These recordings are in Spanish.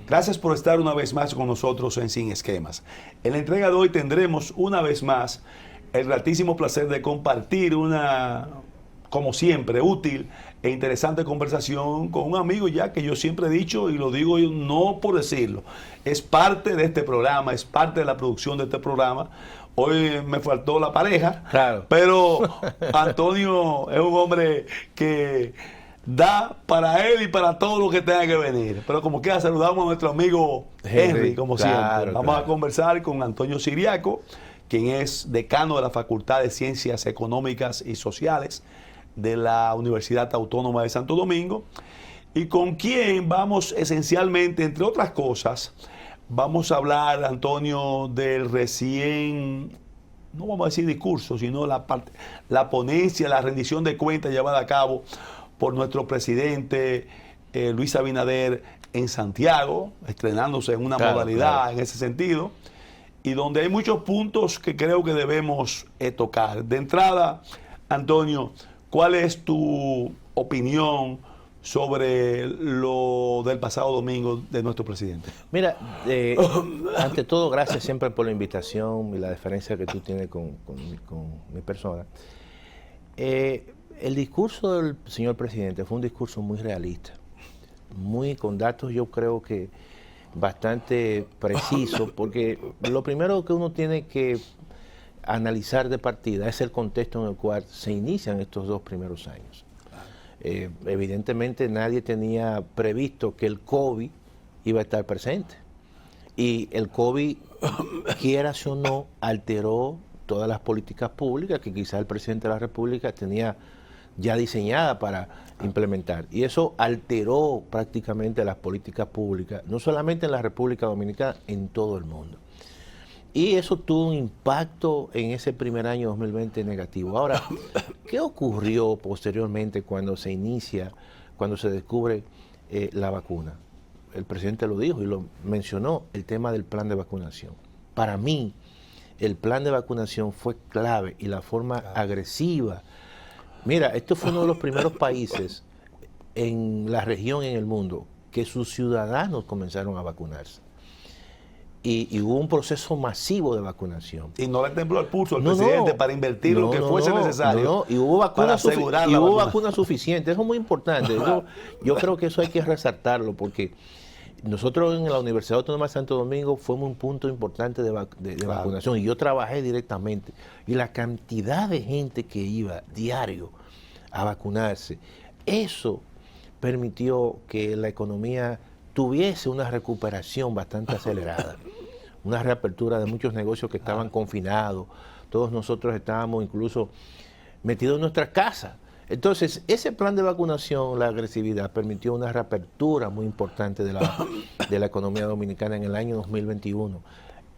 Gracias por estar una vez más con nosotros en Sin Esquemas. En la entrega de hoy tendremos una vez más el gratísimo placer de compartir una, como siempre, útil e interesante conversación con un amigo ya que yo siempre he dicho, y lo digo yo no por decirlo, es parte de este programa, es parte de la producción de este programa. Hoy me faltó la pareja, Claro. pero Antonio es un hombre que da para él y para todo lo que tenga que venir. Pero como quiera, saludamos a nuestro amigo Henry, como siempre. Vamos a conversar con Antonio Siriaco, quien es decano de la Facultad de Ciencias Económicas y Sociales de la Universidad Autónoma de Santo Domingo, y con quien vamos esencialmente, entre otras cosas, vamos a hablar, Antonio, del recién, no vamos a decir discurso, sino la ponencia, la rendición de cuentas llevada a cabo por nuestro presidente Luis Abinader en Santiago, estrenándose en una modalidad en ese sentido, y donde hay muchos puntos que creo que debemos tocar. De entrada, Antonio, ¿cuál es tu opinión sobre lo del pasado domingo de nuestro presidente? Mira, ante todo, gracias siempre por la invitación y la deferencia que tú tienes con mi persona. El discurso del señor presidente fue un discurso muy realista, muy con datos, yo creo que bastante preciso, porque lo primero que uno tiene que analizar de partida es el contexto en el cual se inician estos 2 primeros años. Evidentemente nadie tenía previsto que el COVID iba a estar presente, y el COVID, quieras o no, alteró todas las políticas públicas que quizás el presidente de la República tenía ya diseñada para implementar, y eso alteró prácticamente las políticas públicas, no solamente en la República Dominicana, en todo el mundo. Y eso tuvo un impacto en ese primer año 2020 negativo. Ahora, ¿qué ocurrió posteriormente cuando se inicia, cuando se descubre la vacuna? El presidente lo dijo y lo mencionó, el tema del plan de vacunación. Para mí, el plan de vacunación fue clave, y la forma agresiva. Mira, esto fue uno de los primeros países en la región, en el mundo, que sus ciudadanos comenzaron a vacunarse. Y hubo un proceso masivo de vacunación. Y no le tembló el pulso al presidente para invertir lo que fuese necesario. Y hubo vacunas suficientes. Eso es muy importante. Yo creo que eso hay que resaltarlo, porque nosotros en la Universidad Autónoma de Santo Domingo fuimos un punto importante de vacunación, y yo trabajé directamente. Y la cantidad de gente que iba diario a vacunarse, eso permitió que la economía tuviese una recuperación bastante acelerada, una reapertura de muchos negocios que estaban confinados. Todos nosotros estábamos incluso metidos en nuestras casas. Entonces, ese plan de vacunación, la agresividad, permitió una reapertura muy importante de la economía dominicana en el año 2021.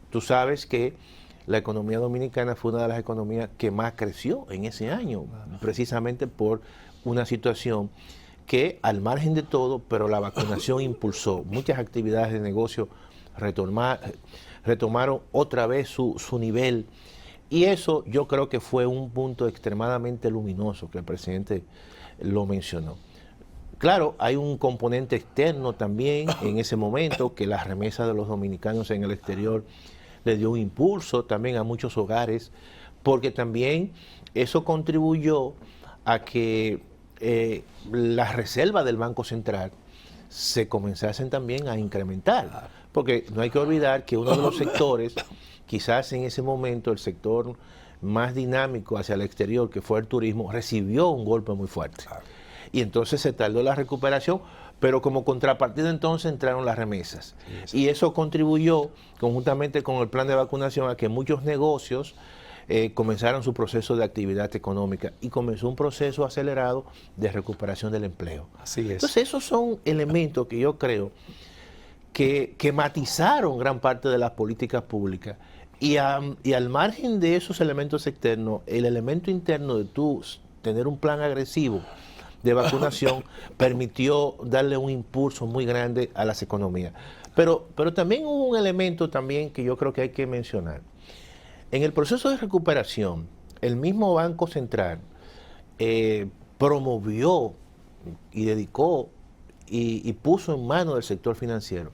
Tú sabes que la economía dominicana fue una de las economías que más creció en ese año, precisamente por una situación que, al margen de todo, pero la vacunación impulsó. Muchas actividades de negocio retomaron otra vez su nivel. Y eso yo creo que fue un punto extremadamente luminoso que el presidente lo mencionó. Claro, hay un componente externo también en ese momento, que la remesa de los dominicanos en el exterior le dio un impulso también a muchos hogares, porque también eso contribuyó a que las reservas del Banco Central se comenzasen también a incrementar, porque no hay que olvidar que uno de los sectores, quizás en ese momento el sector más dinámico hacia el exterior, que fue el turismo, recibió un golpe muy fuerte. Y entonces se tardó la recuperación, pero como contrapartida entonces entraron las remesas. Y eso contribuyó, conjuntamente con el plan de vacunación, a que muchos negocios comenzaron su proceso de actividad económica, y comenzó un proceso acelerado de recuperación del empleo. Así es. Entonces esos son elementos que yo creo que matizaron gran parte de las políticas públicas, y al margen de esos elementos externos, el elemento interno de tú tener un plan agresivo de vacunación permitió darle un impulso muy grande a las economías. Pero también hubo un elemento también que yo creo que hay que mencionar. En el proceso de recuperación, el mismo Banco Central promovió y dedicó y puso en manos del sector financiero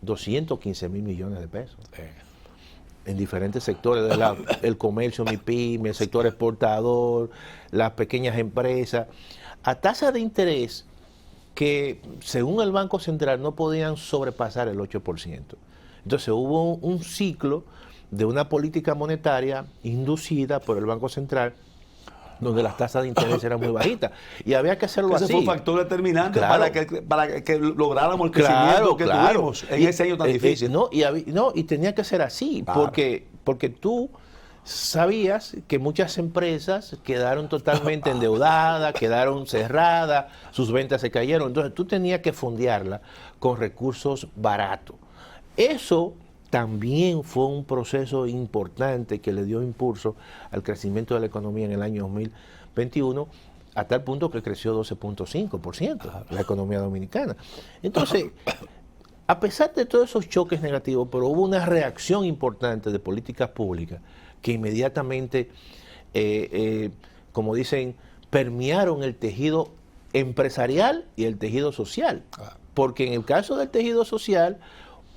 215 mil millones de pesos. En diferentes sectores, el comercio, MIPYME, el sector exportador, las pequeñas empresas, a tasa de interés que según el Banco Central no podían sobrepasar el 8%. Entonces hubo un ciclo de una política monetaria inducida por el Banco Central donde las tasas de interés eran muy bajitas y había que hacerlo así. Ese fue un factor determinante, claro, para que lográramos el crecimiento que tuvimos en ese año tan difícil. Y tenía que ser así, porque tú sabías que muchas empresas quedaron totalmente endeudadas, quedaron cerradas, sus ventas se cayeron, entonces tú tenías que fondearla con recursos baratos. Eso también fue un proceso importante que le dio impulso al crecimiento de la economía en el año 2021, a tal punto que creció 12.5% la economía dominicana. Entonces, a pesar de todos esos choques negativos, pero hubo una reacción importante de políticas públicas que inmediatamente, como dicen, permearon el tejido empresarial y el tejido social. Porque en el caso del tejido social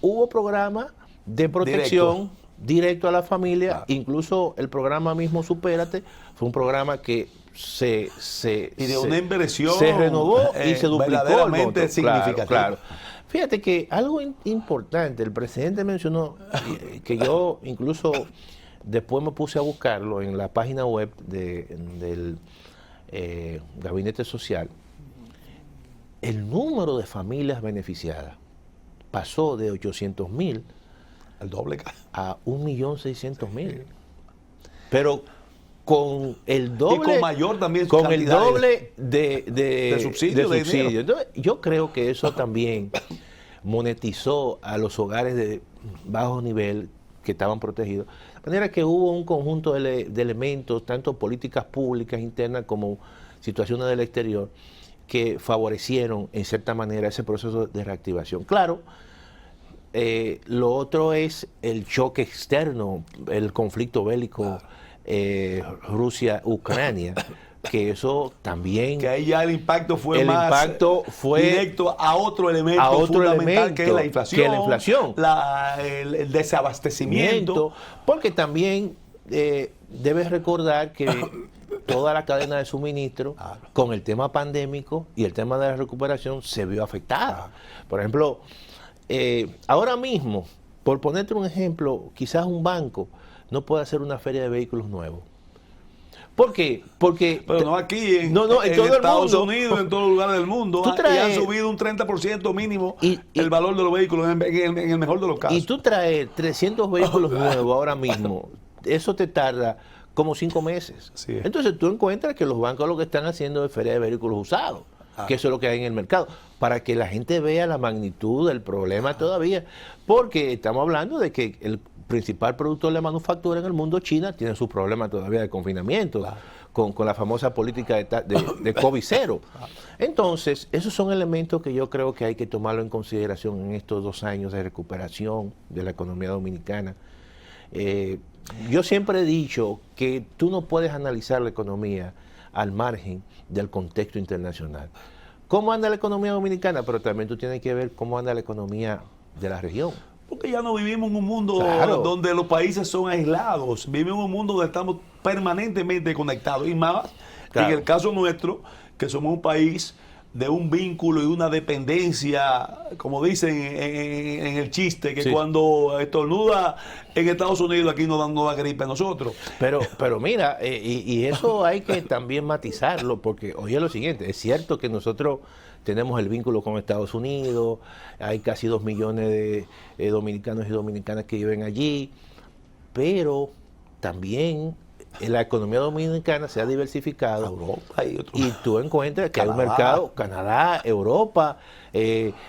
hubo programas de protección directo a la familia, incluso el programa mismo Supérate fue un programa que se una inversión se renovó y se duplicó verdaderamente significativa. Claro. Fíjate que algo importante, el presidente mencionó, que yo incluso después me puse a buscarlo en la página web del Gabinete Social, el número de familias beneficiadas pasó de 800.000 al doble a 1.600.000. Pero con el doble, y con mayor también con el doble de subsidio. Entonces, yo creo que eso también monetizó a los hogares de bajo nivel que estaban protegidos. De manera que hubo un conjunto de elementos, tanto políticas públicas internas como situaciones del exterior, que favorecieron en cierta manera ese proceso de reactivación. Claro, lo otro es el choque externo, el conflicto bélico Rusia-Ucrania, que eso también... Que ahí ya el impacto fue directo a otro elemento fundamental, que es la inflación. El desabastecimiento. Porque también debes recordar que toda la cadena de suministro, con el tema pandémico y el tema de la recuperación, se vio afectada. Por ejemplo, ahora mismo, por ponerte un ejemplo, quizás un banco no puede hacer una feria de vehículos nuevos. ¿Por qué? Pero no aquí, en todo Estados el mundo. Unidos, en todos los lugares del mundo, y han subido un 30% mínimo el valor de los vehículos en el mejor de los casos. Y tú traes 300 vehículos nuevos ahora mismo, eso te tarda como 5 meses. Sí. Entonces tú encuentras que los bancos lo que están haciendo es feria de vehículos usados, que eso es lo que hay en el mercado, para que la gente vea la magnitud del problema todavía, porque estamos hablando de que el principal productor de manufactura en el mundo, China, tiene sus problemas todavía de confinamiento, con la famosa política de COVID-0. Entonces, esos son elementos que yo creo que hay que tomarlo en consideración en estos 2 años de recuperación de la economía dominicana. Yo siempre he dicho que tú no puedes analizar la economía al margen del contexto internacional. ¿Cómo anda la economía dominicana? Pero también tú tienes que ver cómo anda la economía de la región. Porque ya no vivimos en un mundo donde los países son aislados. Vivimos en un mundo donde estamos permanentemente conectados. Y más, en el caso nuestro, que somos un país de un vínculo y una dependencia, como dicen en el chiste, que cuando estornuda en Estados Unidos, aquí no da gripe a nosotros. Pero mira, y eso hay que también matizarlo, porque oye lo siguiente, es cierto que nosotros tenemos el vínculo con Estados Unidos, hay casi 2 millones de dominicanos y dominicanas que viven allí, pero también la economía dominicana se ha diversificado. Europa y tú encuentras que hay un mercado, Canadá, Europa,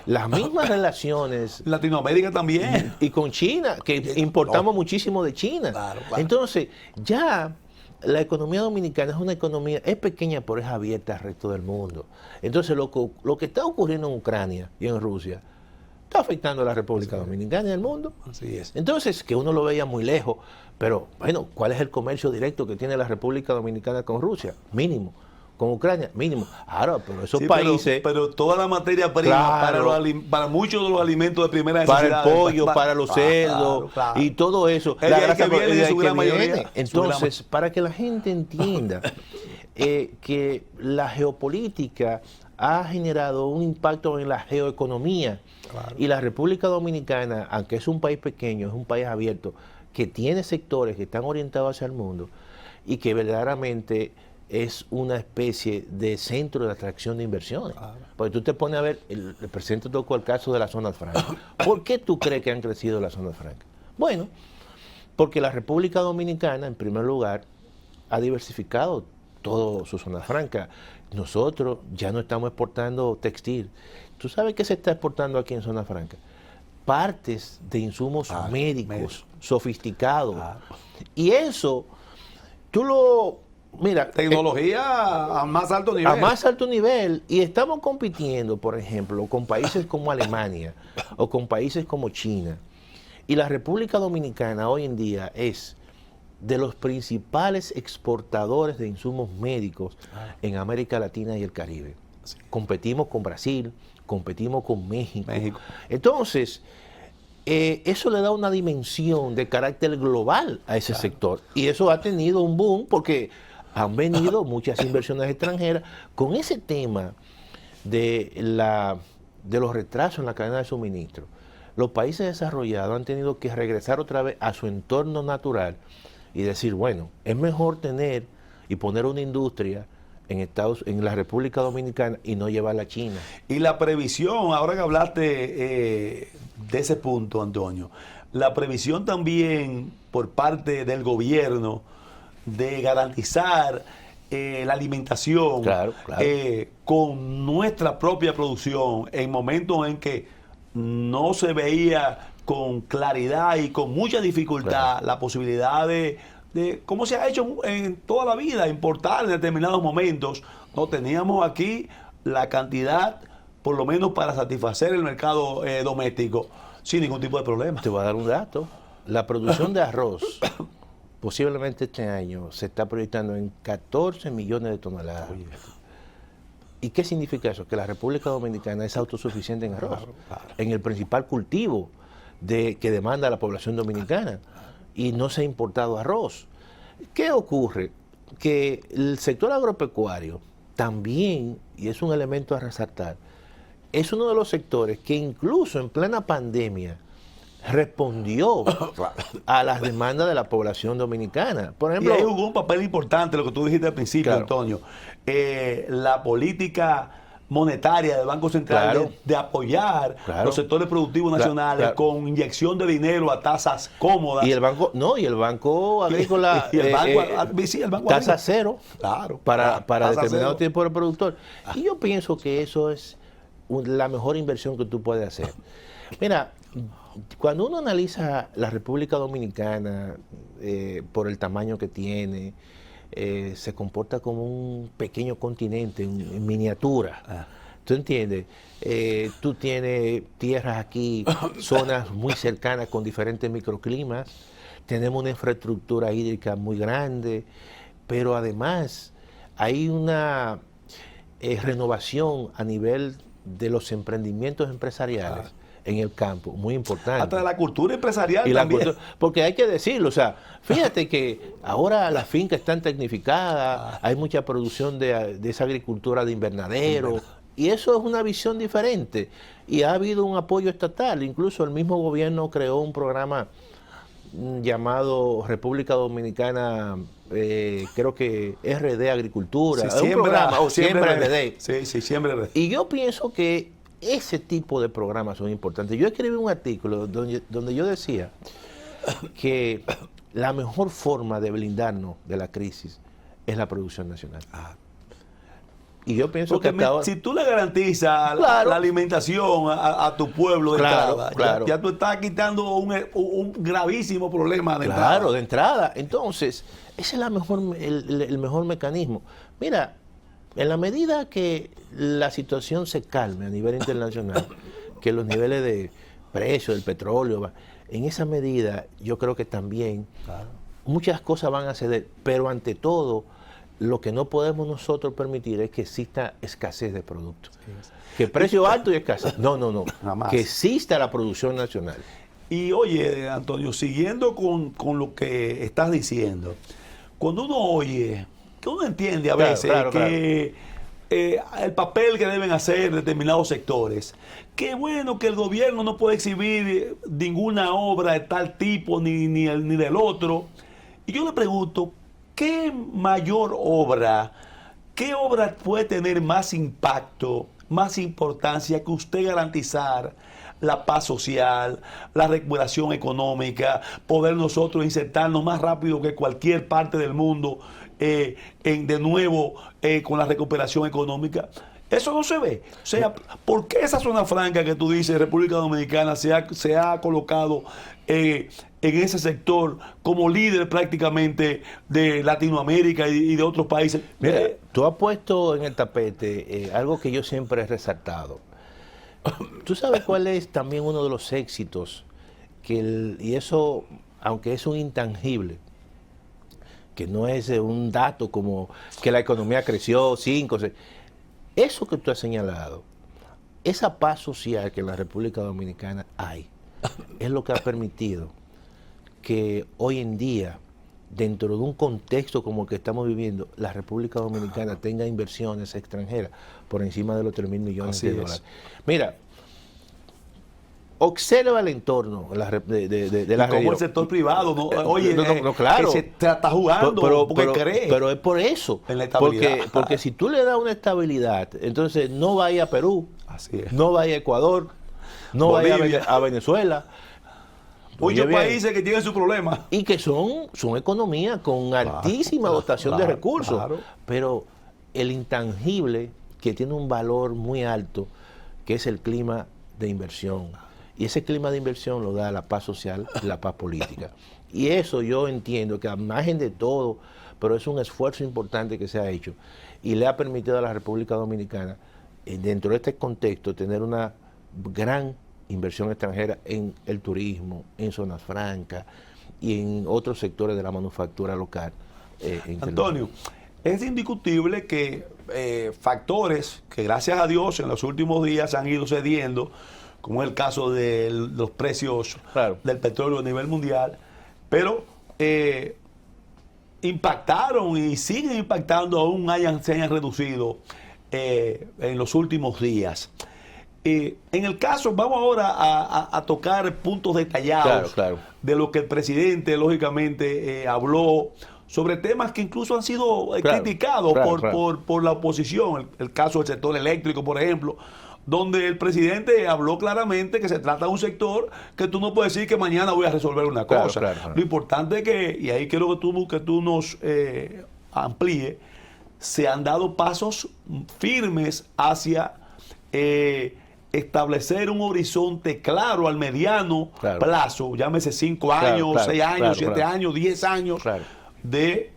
las mismas relaciones. Latinoamérica también. Y con China, que importamos muchísimo de China. Claro. Entonces, ya la economía dominicana es una economía, es pequeña, pero es abierta al resto del mundo. Entonces, lo que está ocurriendo en Ucrania y en Rusia está afectando a la República Dominicana y al mundo. Así es. Entonces, que uno lo veía muy lejos, pero bueno, ¿cuál es el comercio directo que tiene la República Dominicana con Rusia? Mínimo, con Ucrania, mínimo. Ahora, pero esos Sí, países... Pero toda la materia prima Claro, para muchos de los alimentos de primera para necesidad. el pollo, para los cerdos y todo eso. El de ahí que viene en su gran mayoría. Entonces, para que la gente entienda que la geopolítica ha generado un impacto en la geoeconomía. Claro. Y la República Dominicana, aunque es un país pequeño, es un país abierto, que tiene sectores que están orientados hacia el mundo y que verdaderamente es una especie de centro de atracción de inversiones. Claro. Porque tú te pones a ver, el presidente tocó el caso de las zonas francas. ¿Por qué tú crees que han crecido las zonas francas? Bueno, porque la República Dominicana, en primer lugar, ha diversificado toda su zona franca. Nosotros ya no estamos exportando textil. ¿Tú sabes qué se está exportando aquí en zona franca? Partes de insumos médicos sofisticados. Y eso, tú lo... Mira, tecnología a más alto nivel. A más alto nivel. Y estamos compitiendo, por ejemplo, con países como Alemania o con países como China. Y la República Dominicana hoy en día es de los principales exportadores de insumos médicos en América Latina y el Caribe. Sí. Competimos con Brasil, competimos con México. Entonces, eso le da una dimensión de carácter global a ese sector. Y eso ha tenido un boom porque han venido muchas inversiones extranjeras con ese tema de los retrasos en la cadena de suministro. Los países desarrollados han tenido que regresar otra vez a su entorno natural y decir, bueno, es mejor tener y poner una industria en la República Dominicana y no llevarla a China. Y la previsión, ahora que hablaste de ese punto, Antonio, la previsión también por parte del gobierno de garantizar la alimentación con nuestra propia producción en momentos en que no se veía con claridad y con mucha dificultad la posibilidad de cómo se ha hecho en toda la vida, importar en determinados momentos. No teníamos aquí la cantidad, por lo menos para satisfacer el mercado doméstico, sin ningún tipo de problema. Te voy a dar un dato. La producción de arroz, posiblemente este año, se está proyectando en 14 millones de toneladas. Oye. ¿Y qué significa eso? Que la República Dominicana es autosuficiente en arroz, en el principal cultivo que demanda la población dominicana, y no se ha importado arroz. ¿Qué ocurre? Que el sector agropecuario también, y es un elemento a resaltar, es uno de los sectores que incluso en plena pandemia respondió a las demandas de la población dominicana. Por ejemplo, y ahí jugó un papel importante, lo que tú dijiste al principio, Antonio, la política monetaria del Banco Central de apoyar los sectores productivos nacionales con inyección de dinero a tasas cómodas. Y el Banco Agrícola, el banco tasa cero para tasa determinado cero. tipo de productor. Y yo pienso que eso es la mejor inversión que tú puedes hacer. Mira, cuando uno analiza la República Dominicana por el tamaño que tiene, se comporta como un pequeño continente en miniatura. ¿Tú entiendes? Tú tienes tierras aquí, zonas muy cercanas con diferentes microclimas, tenemos una infraestructura hídrica muy grande, pero además hay una renovación a nivel de los emprendimientos empresariales en el campo, muy importante. Hasta de la cultura empresarial y también. Porque hay que decirlo, o sea, fíjate que ahora las fincas están tecnificadas, hay mucha producción de esa agricultura de invernadero, y eso es una visión diferente. Y ha habido un apoyo estatal, incluso el mismo gobierno creó un programa llamado República Dominicana, creo que RD Agricultura, sí, un programa, Siembra RD. Sí, Siembra RD. Y yo pienso que ese tipo de programas son importantes. Yo escribí un artículo donde yo decía que la mejor forma de blindarnos de la crisis es la producción nacional. Y yo pienso que hasta ahora, si tú le garantizas la alimentación a tu pueblo de entrada, ya tú estás quitando un gravísimo problema de entrada. Claro, de entrada. Entonces, ese es el mejor mecanismo. Mira, en la medida que la situación se calme a nivel internacional, que los niveles de precio del petróleo, en esa medida yo creo que también muchas cosas van a ceder, pero ante todo lo que no podemos nosotros permitir es que exista escasez de productos. Que precio alto y escasez. No. Jamás. Que exista la producción nacional. Y oye, Antonio, siguiendo con lo que estás diciendo, cuando uno oye, que uno entiende a veces que el papel que deben hacer determinados sectores, que bueno que el gobierno no puede exhibir ninguna obra de tal tipo ni del otro, y yo le pregunto, ¿qué mayor obra, qué obra puede tener más impacto, más importancia que usted garantizar la paz social, la recuperación económica, poder nosotros insertarnos más rápido que cualquier parte del mundo de nuevo con la recuperación económica? Eso no se ve. O sea, ¿por qué esa zona franca que tú dices, República Dominicana, se ha colocado en ese sector como líder prácticamente de Latinoamérica y de otros países? Mira, tú has puesto en el tapete algo que yo siempre he resaltado. ¿Tú sabes cuál es también uno de los éxitos? Y eso, aunque es un intangible, que no es un dato como que la economía creció 5, 6. Eso que tú has señalado, esa paz social que en la República Dominicana hay, es lo que ha permitido que hoy en día, dentro de un contexto como el que estamos viviendo, la República Dominicana tenga inversiones extranjeras por encima de los 3.000 millones de dólares. Mira, observa el entorno de la región. Como el sector privado, oye, claro, que se está jugando porque cree. Pero es por eso. En la estabilidad. Porque si tú le das una estabilidad, entonces no vaya a Perú, no vaya a Ecuador, no vaya a Venezuela. Muchos países que tienen su problema. Y que son economías con altísima dotación de recursos. Pero el intangible, que tiene un valor muy alto, que es el clima de inversión. Y ese clima de inversión lo da la paz social y la paz política. Y eso yo entiendo que, a margen de todo, pero es un esfuerzo importante que se ha hecho y le ha permitido a la República Dominicana, dentro de este contexto, tener una gran inversión extranjera en el turismo, en zonas francas y en otros sectores de la manufactura local. Antonio, es indiscutible que factores que, gracias a Dios, en los últimos días han ido cediendo, como es el caso de los precios del petróleo a nivel mundial, pero impactaron y siguen impactando, aún se hayan reducido en los últimos días. En el caso, vamos ahora a tocar puntos detallados de lo que el presidente, lógicamente, habló sobre temas que incluso han sido criticados por la oposición. El caso del sector eléctrico, por ejemplo, donde el presidente habló claramente que se trata de un sector que tú no puedes decir que mañana voy a resolver una cosa. Lo importante es que, y ahí quiero que tú nos amplíe, se han dado pasos firmes hacia establecer un horizonte claro al mediano plazo, llámese 5 años, 6 años, 7 años, 10 años, de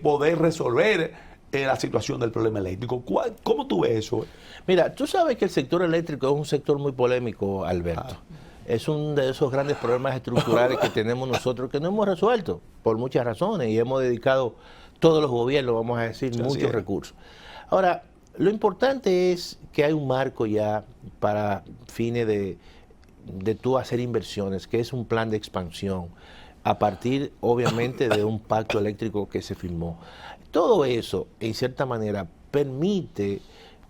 poder resolver la situación del problema eléctrico. ¿Cómo tú ves eso? Mira, tú sabes que el sector eléctrico es un sector muy polémico, Alberto. Es uno de esos grandes problemas estructurales que tenemos nosotros que no hemos resuelto por muchas razones y hemos dedicado todos los gobiernos, vamos a decir, muchos recursos. Ahora, lo importante es que hay un marco ya para fines de tú hacer inversiones, que es un plan de expansión, a partir, obviamente, de un pacto eléctrico que se firmó. Todo eso, en cierta manera, permite,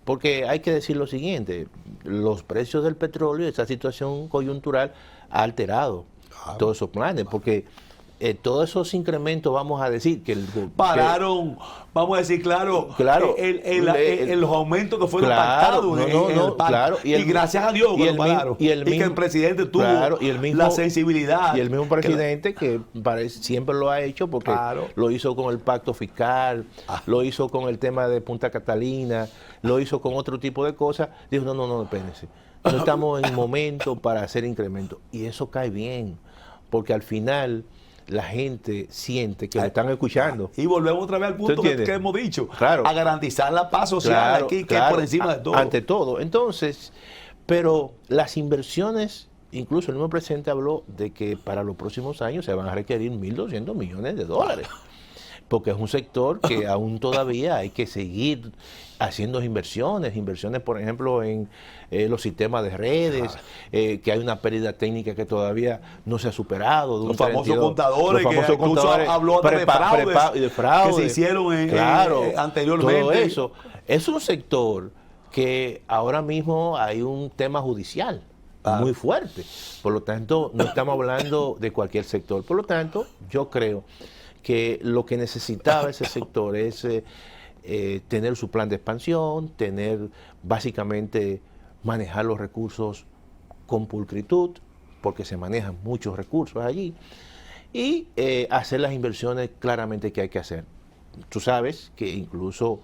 porque hay que decir lo siguiente, los precios del petróleo, esa situación coyuntural, ha alterado todos esos planes, porque todos esos incrementos, vamos a decir que pararon, vamos a decir, los aumentos que fueron pactados en el pacto. Y gracias a Dios que pararon. Y que el presidente tuvo la sensibilidad. Y el mismo presidente que siempre lo ha hecho, porque lo hizo con el pacto fiscal, lo hizo con el tema de Punta Catalina, lo hizo con otro tipo de cosas. Dijo, no, espérense. No estamos en momento para hacer incrementos. Y eso cae bien, porque al final la gente siente que lo están escuchando. Y volvemos otra vez al punto que hemos dicho, a garantizar la paz social aquí, que es por encima de todo. Ante todo. Entonces, pero las inversiones, incluso el mismo presidente habló de que para los próximos años se van a requerir 1.200 millones de dólares. porque es un sector que aún todavía hay que seguir haciendo inversiones, por ejemplo en los sistemas de redes, que hay una pérdida técnica que todavía no se ha superado. De los famosos contadores, que incluso habló de fraudes que se hicieron anteriormente. Todo eso. Es un sector que ahora mismo hay un tema judicial muy fuerte. Por lo tanto, no estamos hablando de cualquier sector. Por lo tanto, yo creo que lo que necesitaba ese sector es tener su plan de expansión, básicamente manejar los recursos con pulcritud, porque se manejan muchos recursos allí, y hacer las inversiones claramente que hay que hacer. Tú sabes que incluso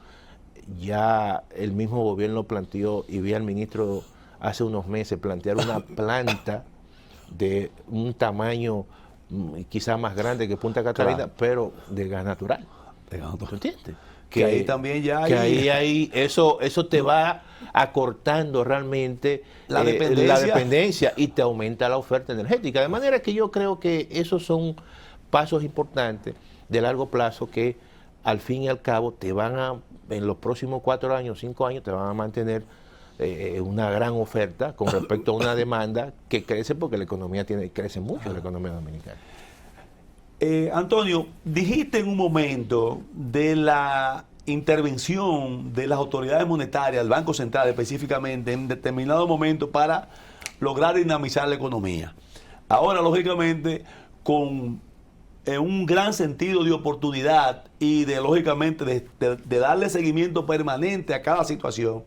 ya el mismo gobierno planteó, y vi al ministro hace unos meses plantear una planta de un tamaño quizás más grande que Punta Catalina, pero de gas natural. ¿Tú entiendes? Que ahí también ya hay eso te va acortando realmente la dependencia y te aumenta la oferta energética. De manera que yo creo que esos son pasos importantes de largo plazo que al fin y al cabo te van a, en los próximos 4 años, 5 años, te van a mantener una gran oferta con respecto a una demanda que crece porque la economía crece mucho, la economía dominicana. Antonio, dijiste en un momento de la intervención de las autoridades monetarias, del Banco Central específicamente, en determinado momento para lograr dinamizar la economía. Ahora, lógicamente, con un gran sentido de oportunidad y lógicamente, de darle seguimiento permanente a cada situación,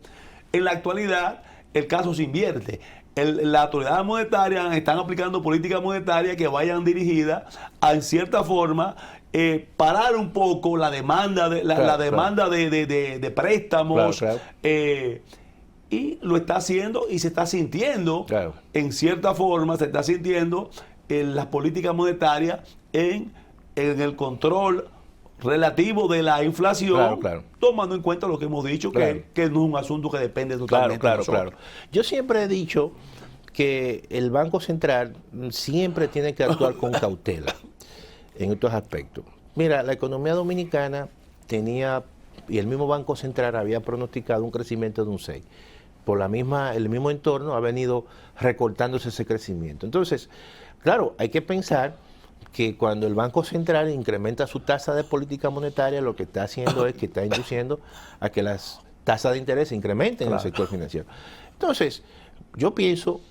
en la actualidad el caso se invierte. Las autoridades monetarias están aplicando políticas monetarias que vayan dirigidas a, en cierta forma, parar un poco la demanda de préstamos. Y lo está haciendo y se está sintiendo, en cierta forma, se está sintiendo las políticas monetarias en el control relativo de la inflación, tomando en cuenta lo que hemos dicho, que no es un asunto que depende totalmente de nosotros. Yo siempre he dicho que el Banco Central siempre tiene que actuar con cautela en estos aspectos. Mira, la economía dominicana tenía, y el mismo Banco Central había pronosticado un crecimiento de un 6. Por el mismo entorno ha venido recortándose ese crecimiento. Entonces, claro, hay que pensar que cuando el Banco Central incrementa su tasa de política monetaria, lo que está haciendo es que está induciendo a que las tasas de interés se incrementen en el sector financiero. Entonces, yo pienso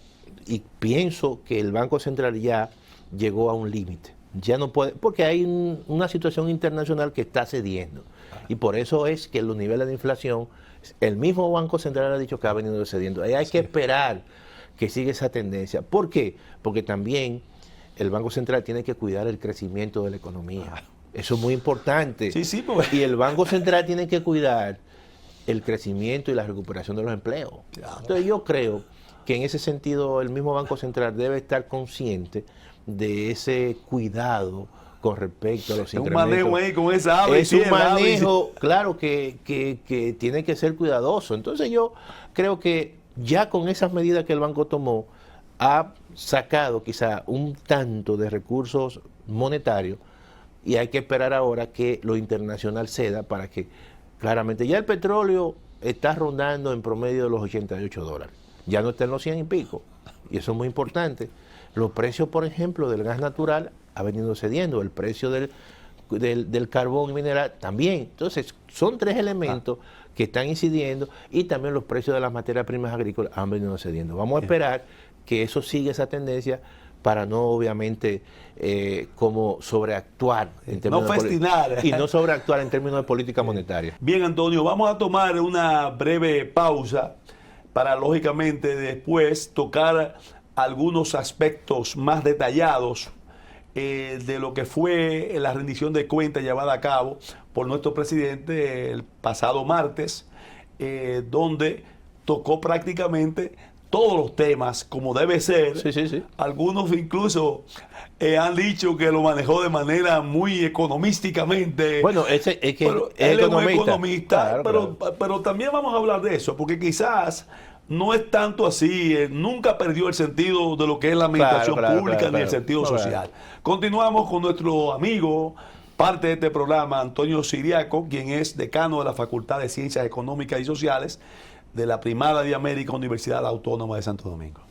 que el Banco Central ya llegó a un límite. Ya no puede, porque hay una situación internacional que está cediendo. Y por eso es que los niveles de inflación, el mismo Banco Central ha dicho que ha venido cediendo. Ahí hay que esperar que siga esa tendencia. ¿Por qué? Porque también el Banco Central tiene que cuidar el crecimiento de la economía. Eso es muy importante. Y el Banco Central tiene que cuidar el crecimiento y la recuperación de los empleos. Entonces yo creo que en ese sentido el mismo Banco Central debe estar consciente de ese cuidado con respecto a los incrementos. Un manejo ahí con esa ave. Es un manejo, claro, que tiene que ser cuidadoso. Entonces yo creo que ya con esas medidas que el banco tomó, ha sacado quizá un tanto de recursos monetarios y hay que esperar ahora que lo internacional ceda para que claramente ya el petróleo está rondando en promedio de los $88. Ya no está en los 100 y pico. Y eso es muy importante. Los precios, por ejemplo, del gas natural ha venido cediendo. El precio del carbón mineral también. Entonces, son 3 elementos que están incidiendo y también los precios de las materias primas agrícolas han venido cediendo. Vamos a esperar que eso siga esa tendencia para no, obviamente, como sobreactuar en términos y no sobreactuar en términos de política monetaria. Bien, Antonio, vamos a tomar una breve pausa para, lógicamente, después tocar algunos aspectos más detallados de lo que fue la rendición de cuentas llevada a cabo por nuestro presidente el pasado martes, donde tocó prácticamente todos los temas como debe ser. Algunos incluso han dicho que lo manejó de manera muy economísticamente. Bueno, él es economista, pero también vamos a hablar de eso, porque quizás no es tanto así, nunca perdió el sentido de lo que es la administración pública ni el sentido social. Continuamos con nuestro amigo parte de este programa Antonio Siriaco, quien es decano de la Facultad de Ciencias Económicas y Sociales de la Primada de América, Universidad Autónoma de Santo Domingo.